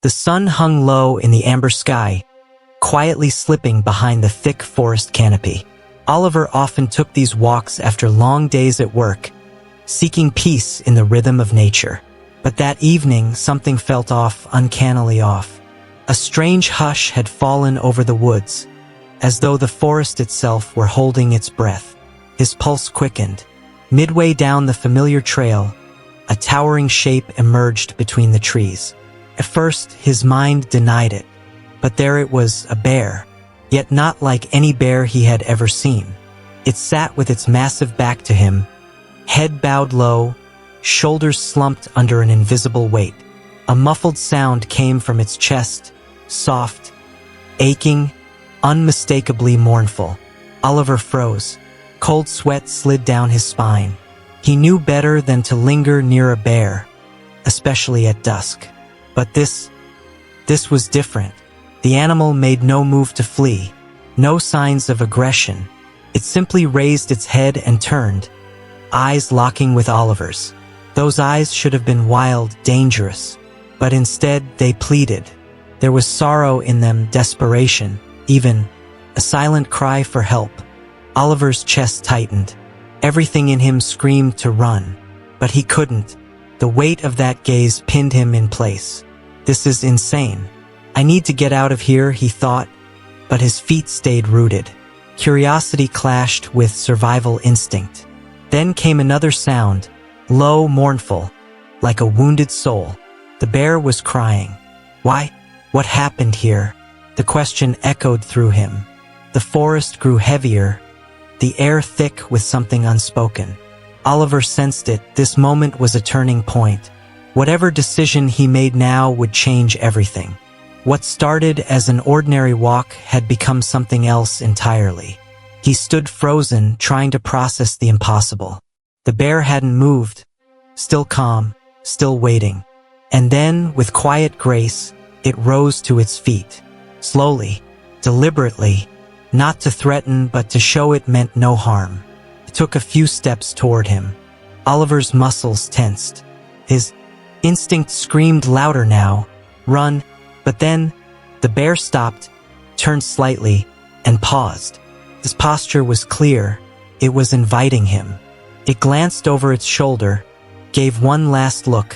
The sun hung low in the amber sky, quietly slipping behind the thick forest canopy. Oliver often took these walks after long days at work, seeking peace in the rhythm of nature. But that evening, something felt off, uncannily off. A strange hush had fallen over the woods, as though the forest itself were holding its breath. His pulse quickened. Midway down the familiar trail, a towering shape emerged between the trees. At first, his mind denied it, but there it was, a bear, yet not like any bear he had ever seen. It sat with its massive back to him, head bowed low, shoulders slumped under an invisible weight. A muffled sound came from its chest, soft, aching, unmistakably mournful. Oliver froze. Cold sweat slid down his spine. He knew better than to linger near a bear, especially at dusk. But this was different. The animal made no move to flee, no signs of aggression. It simply raised its head and turned, eyes locking with Oliver's. Those eyes should have been wild, dangerous, but instead they pleaded. There was sorrow in them, desperation, even a silent cry for help. Oliver's chest tightened. Everything in him screamed to run, but he couldn't. The weight of that gaze pinned him in place. This is insane. I need to get out of here, he thought, but his feet stayed rooted. Curiosity clashed with survival instinct. Then came another sound, low, mournful, like a wounded soul. The bear was crying. Why? What happened here? The question echoed through him. The forest grew heavier, the air thick with something unspoken. Oliver sensed it. This moment was a turning point. Whatever decision he made now would change everything. What started as an ordinary walk had become something else entirely. He stood frozen, trying to process the impossible. The bear hadn't moved, still calm, still waiting. And then, with quiet grace, it rose to its feet. Slowly, deliberately, not to threaten but to show it meant no harm. It took a few steps toward him. Oliver's muscles tensed. His instinct screamed louder now, run, but then the bear stopped, turned slightly, and paused. His posture was clear. It was inviting him. It glanced over its shoulder, gave one last look,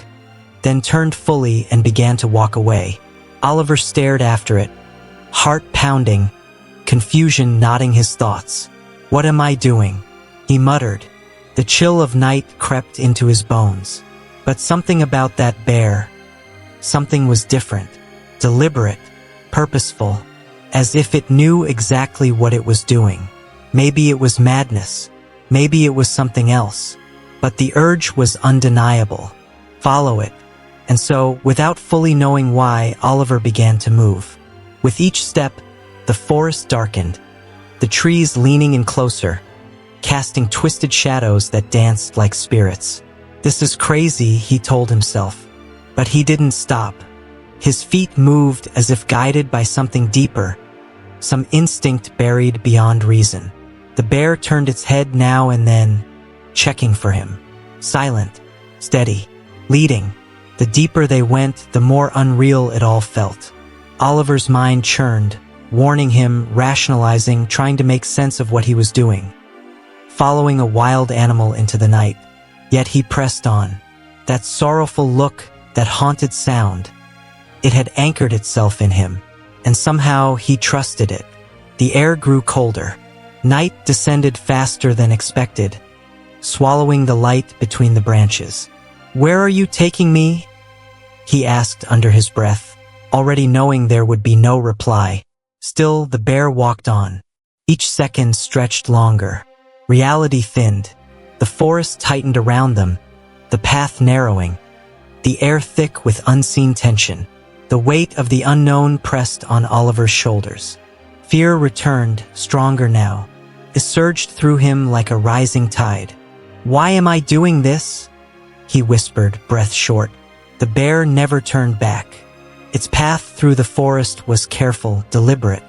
then turned fully and began to walk away. Oliver stared after it, heart pounding, confusion knotting his thoughts. What am I doing? He muttered. The chill of night crept into his bones. But something about that bear, something was different, deliberate, purposeful, as if it knew exactly what it was doing. Maybe it was madness, maybe it was something else, but the urge was undeniable. Follow it. And so, without fully knowing why, Oliver began to move. With each step, the forest darkened, the trees leaning in closer, casting twisted shadows that danced like spirits. This is crazy, he told himself. But he didn't stop. His feet moved as if guided by something deeper, some instinct buried beyond reason. The bear turned its head now and then, checking for him. Silent, steady, leading. The deeper they went, the more unreal it all felt. Oliver's mind churned, warning him, rationalizing, trying to make sense of what he was doing. Following a wild animal into the night. Yet he pressed on. That sorrowful look, that haunted sound. It had anchored itself in him, and somehow he trusted it. The air grew colder. Night descended faster than expected, swallowing the light between the branches. "Where are you taking me?" he asked under his breath, already knowing there would be no reply. Still, the bear walked on. Each second stretched longer. Reality thinned. The forest tightened around them, the path narrowing, the air thick with unseen tension. The weight of the unknown pressed on Oliver's shoulders. Fear returned, stronger now. It surged through him like a rising tide. "Why am I doing this?" he whispered, breath short. The bear never turned back. Its path through the forest was careful, deliberate.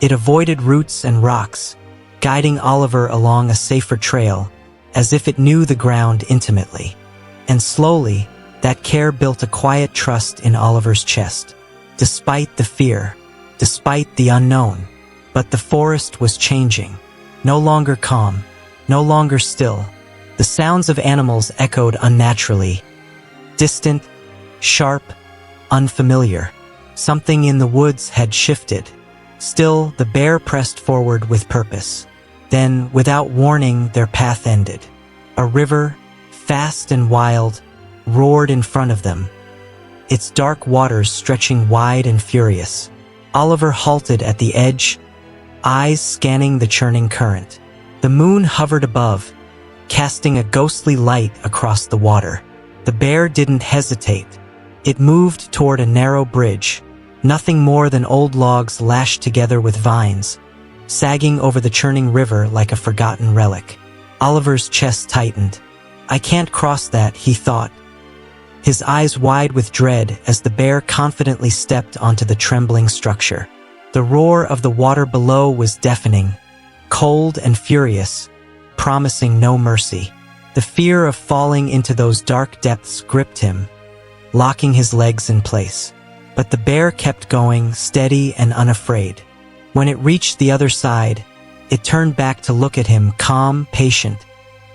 It avoided roots and rocks, guiding Oliver along a safer trail, as if it knew the ground intimately. And slowly, that care built a quiet trust in Oliver's chest. despite the fear, despite the unknown. But the forest was changing. No longer calm, no longer still. The sounds of animals echoed unnaturally. Distant, sharp, unfamiliar. Something in the woods had shifted. Still, the bear pressed forward with purpose. Then, without warning, their path ended. A river, fast and wild, roared in front of them, its dark waters stretching wide and furious. Oliver halted at the edge, eyes scanning the churning current. The moon hovered above, casting a ghostly light across the water. The bear didn't hesitate. It moved toward a narrow bridge, nothing more than old logs lashed together with vines, sagging over the churning river like a forgotten relic. Oliver's chest tightened. "I can't cross that," he thought, his eyes wide with dread as the bear confidently stepped onto the trembling structure. The roar of the water below was deafening, cold and furious, promising no mercy. The fear of falling into those dark depths gripped him, locking his legs in place. But the bear kept going, steady and unafraid. When it reached the other side, it turned back to look at him, calm, patient,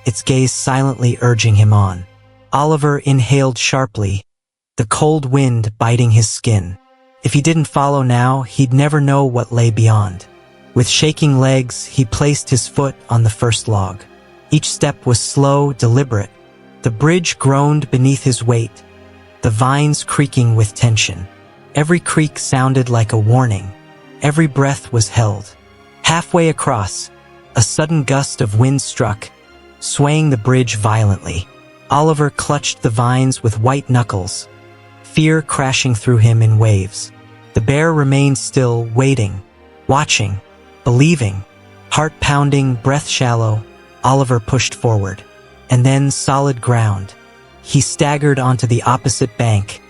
its gaze silently urging him on. Oliver inhaled sharply, the cold wind biting his skin. If he didn't follow now, he'd never know what lay beyond. With shaking legs, he placed his foot on the first log. Each step was slow, deliberate. The bridge groaned beneath his weight, the vines creaking with tension. Every creak sounded like a warning. Every breath was held. Halfway across, a sudden gust of wind struck, swaying the bridge violently. Oliver clutched the vines with white knuckles, fear crashing through him in waves. The bear remained still, waiting, watching, believing. Heart pounding, breath shallow, Oliver pushed forward. And then solid ground. He staggered onto the opposite bank,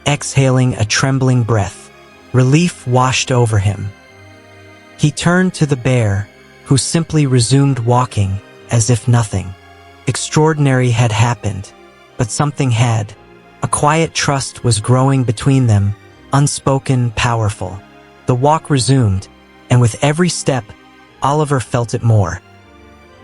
exhaling a trembling breath. Relief washed over him. He turned to the bear, who simply resumed walking, as if nothing extraordinary had happened. But something had. A quiet trust was growing between them, unspoken, powerful. The walk resumed, and with every step, Oliver felt it more.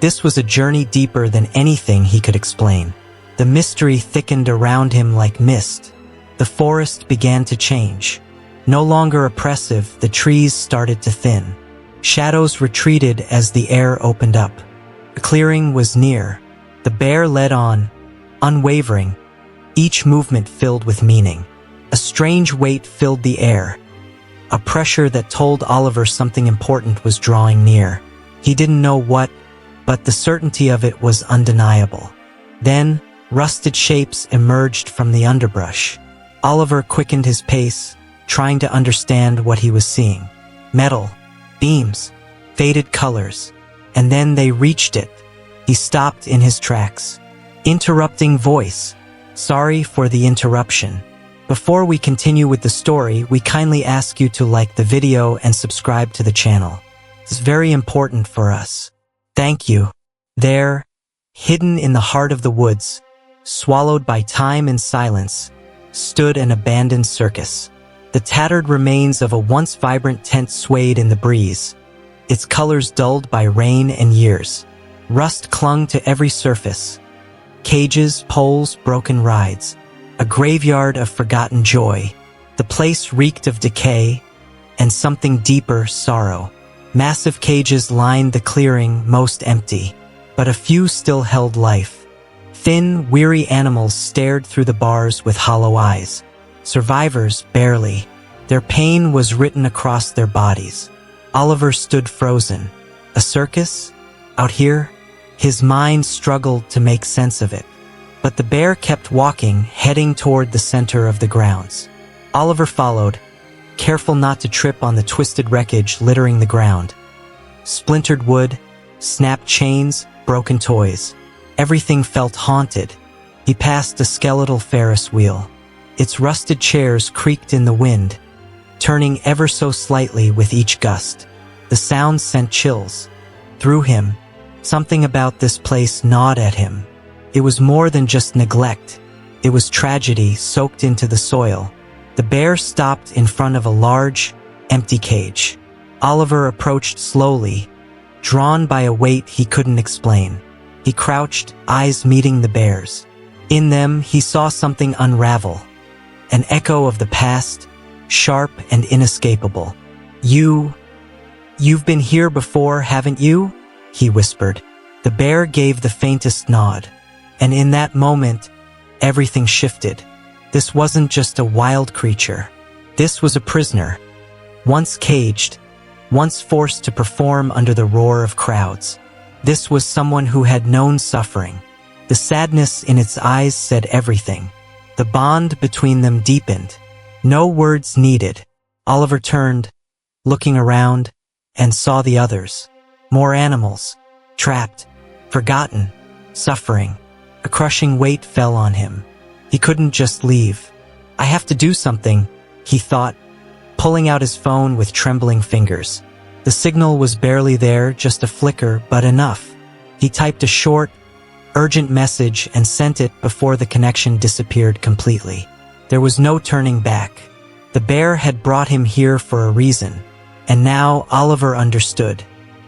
This was a journey deeper than anything he could explain. The mystery thickened around him like mist. The forest began to change. No longer oppressive, the trees started to thin. Shadows retreated as the air opened up. The clearing was near. The bear led on, unwavering, each movement filled with meaning. A strange weight filled the air, a pressure that told Oliver something important was drawing near. He didn't know what, but the certainty of it was undeniable. Then, rusted shapes emerged from the underbrush. Oliver quickened his pace, trying to understand what he was seeing. Metal, beams, faded colors, and then they reached it. He stopped in his tracks. Interrupting voice. Sorry for the interruption. Before we continue with the story, we kindly ask you to like the video and subscribe to the channel. It's very important for us. Thank you. There, hidden in the heart of the woods, swallowed by time and silence, stood an abandoned circus. The tattered remains of a once vibrant tent swayed in the breeze, its colors dulled by rain and years. Rust clung to every surface. Cages, poles, broken rides. A graveyard of forgotten joy. The place reeked of decay and something deeper, sorrow. Massive cages lined the clearing, most empty, but a few still held life. Thin, weary animals stared through the bars with hollow eyes. Survivors, barely. Their pain was written across their bodies. Oliver stood frozen. A circus? Out here? His mind struggled to make sense of it. But the bear kept walking, heading toward the center of the grounds. Oliver followed, careful not to trip on the twisted wreckage littering the ground. Splintered wood, snapped chains, broken toys. Everything felt haunted. He passed a skeletal Ferris wheel. Its rusted chairs creaked in the wind, turning ever so slightly with each gust. The sound sent chills. Through him, something about this place gnawed at him. It was more than just neglect. It was tragedy soaked into the soil. The The bear stopped in front of a large, empty cage. Oliver approached slowly, drawn by a weight he couldn't explain. He crouched, eyes meeting the bear's. In them, he saw something unravel. An echo of the past, sharp and inescapable. You've been here before, haven't you? He whispered. The bear gave the faintest nod. And in that moment, everything shifted. This wasn't just a wild creature. This was a prisoner. Once caged, once forced to perform under the roar of crowds. This was someone who had known suffering. The sadness in its eyes said everything. The bond between them deepened. No words needed. Oliver turned, looking around, and saw the others. More animals, trapped, forgotten, suffering. A crushing weight fell on him. He couldn't just leave. I have to do something, he thought, pulling out his phone with trembling fingers. The signal was barely there, just a flicker, but enough. He typed a short, urgent message and sent it before the connection disappeared completely. There was no turning back. The bear had brought him here for a reason, and now Oliver understood.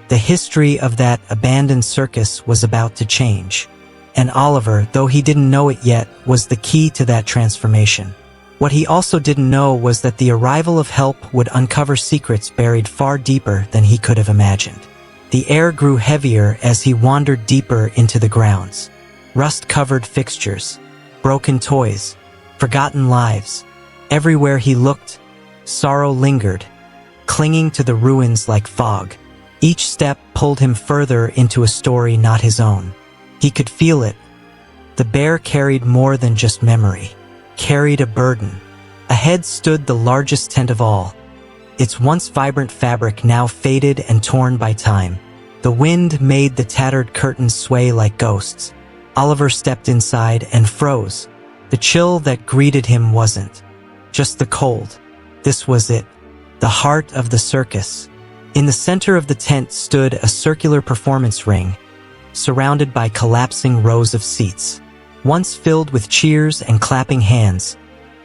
The history of that abandoned circus was about to change. And Oliver, though he didn't know it yet, was the key to that transformation. What he also didn't know was that the arrival of help would uncover secrets buried far deeper than he could have imagined. The air grew heavier as he wandered deeper into the grounds. Rust-covered fixtures, broken toys, forgotten lives. Everywhere he looked, sorrow lingered, clinging to the ruins like fog. Each step pulled him further into a story not his own. He could feel it. The bear carried more than just memory. Carried a burden. Ahead stood the largest tent of all. Its once vibrant fabric now faded and torn by time. The wind made the tattered curtains sway like ghosts. Oliver stepped inside and froze. The chill that greeted him wasn't just the cold. This was it. The heart of the circus. In the center of the tent stood a circular performance ring, surrounded by collapsing rows of seats. Once filled with cheers and clapping hands,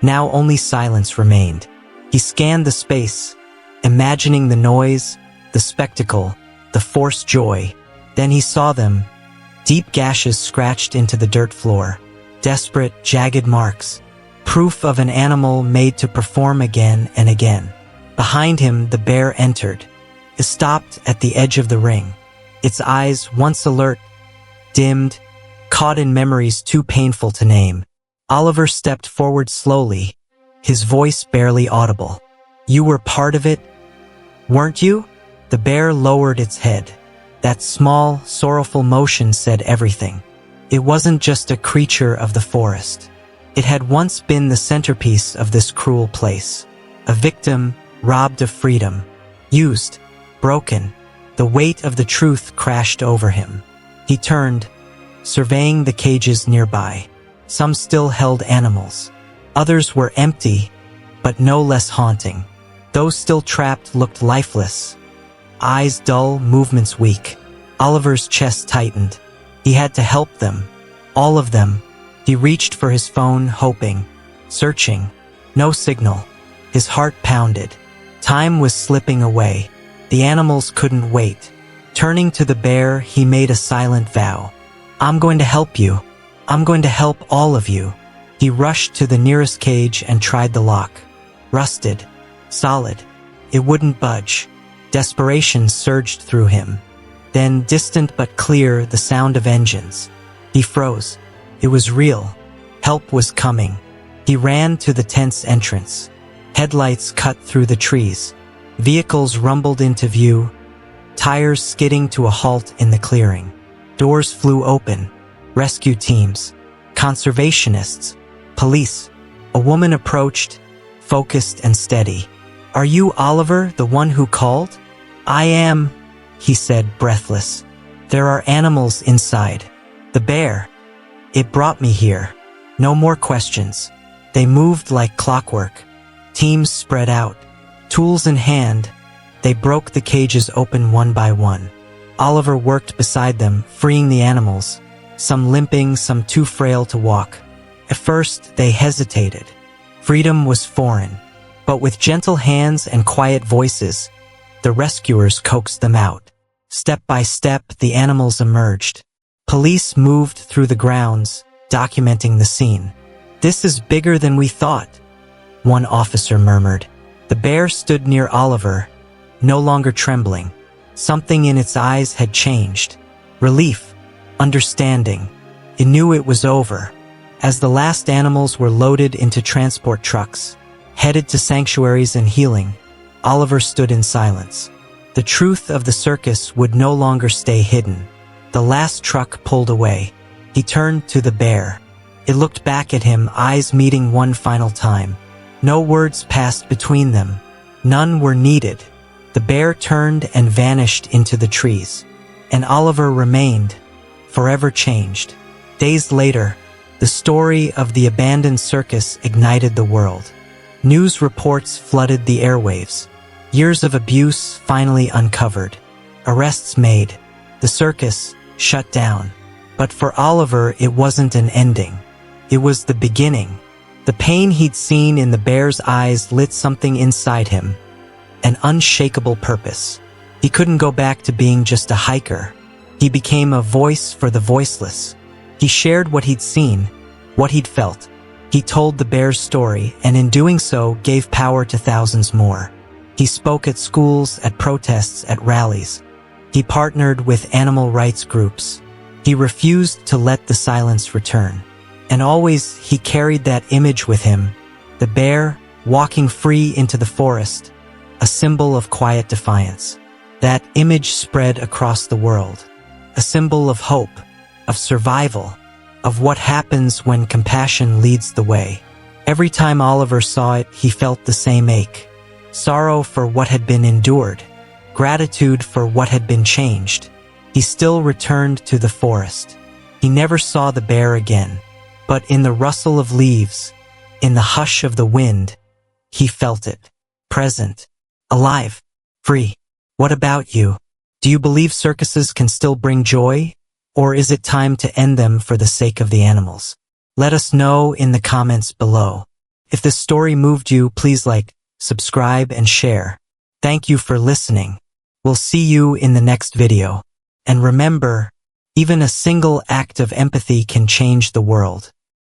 now only silence remained. He scanned the space, imagining the noise, the spectacle, the forced joy. Then he saw them, deep gashes scratched into the dirt floor, desperate, jagged marks, proof of an animal made to perform again and again. Behind him, the bear entered. It stopped at the edge of the ring. Its eyes, once alert, dimmed, caught in memories too painful to name. Oliver stepped forward slowly, his voice barely audible. You were part of it, weren't you? The bear lowered its head. That small, sorrowful motion said everything. It wasn't just a creature of the forest. It had once been the centerpiece of this cruel place. A victim, robbed of freedom. Used, broken. The weight of the truth crashed over him. He turned, surveying the cages nearby. Some still held animals. Others were empty, but no less haunting. Those still trapped looked lifeless. Eyes dull, movements weak. Oliver's chest tightened. He had to help them. All of them. He reached for his phone, hoping. Searching. No signal. His heart pounded. Time was slipping away. The animals couldn't wait. Turning to the bear, he made a silent vow. I'm going to help you. I'm going to help all of you. He rushed to the nearest cage and tried the lock. Rusted. Solid. It wouldn't budge. Desperation surged through him. Then, distant but clear, the sound of engines. He froze. It was real. Help was coming. He ran to the tent's entrance. Headlights cut through the trees. Vehicles rumbled into view, tires skidding to a halt in the clearing. Doors flew open. Rescue teams, conservationists, police. A woman approached, focused and steady. Are you Oliver, the one who called? I am, he said, breathless. There are animals inside. The bear. It brought me here. No more questions. They moved like clockwork. Teams spread out. Tools in hand, they broke the cages open one by one. Oliver worked beside them, freeing the animals, some limping, some too frail to walk. At first, they hesitated. Freedom was foreign, but with gentle hands and quiet voices, the rescuers coaxed them out. Step by step, the animals emerged. Police moved through the grounds, documenting the scene. "This is bigger than we thought," one officer murmured. The bear stood near Oliver, no longer trembling. Something in its eyes had changed. Relief, understanding. It knew it was over. As the last animals were loaded into transport trucks, headed to sanctuaries and healing, Oliver stood in silence. The truth of the circus would no longer stay hidden. The last truck pulled away. He turned to the bear. It looked back at him, eyes meeting one final time. No words passed between them. None were needed. The bear turned and vanished into the trees. And Oliver remained, forever changed. Days later, the story of the abandoned circus ignited the world. News reports flooded the airwaves. Years of abuse finally uncovered. Arrests made. The circus shut down. But for Oliver, it wasn't an ending. It was the beginning. The pain he'd seen in the bear's eyes lit something inside him. An unshakable purpose. He couldn't go back to being just a hiker. He became a voice for the voiceless. He shared what he'd seen, what he'd felt. He told the bear's story, and in doing so, gave power to thousands more. He spoke at schools, at protests, at rallies. He partnered with animal rights groups. He refused to let the silence return. And always he carried that image with him, the bear walking free into the forest, a symbol of quiet defiance. That image spread across the world, a symbol of hope, of survival, of what happens when compassion leads the way. Every time Oliver saw it, he felt the same ache. Sorrow for what had been endured, gratitude for what had been changed. He still returned to the forest. He never saw the bear again, but in the rustle of leaves, in the hush of the wind, he felt it, present, alive, free. What about you? Do you believe circuses can still bring joy? Or is it time to end them for the sake of the animals? Let us know in the comments below. If this story moved you, please like, subscribe, and share. Thank you for listening. We'll see you in the next video. And remember, even a single act of empathy can change the world.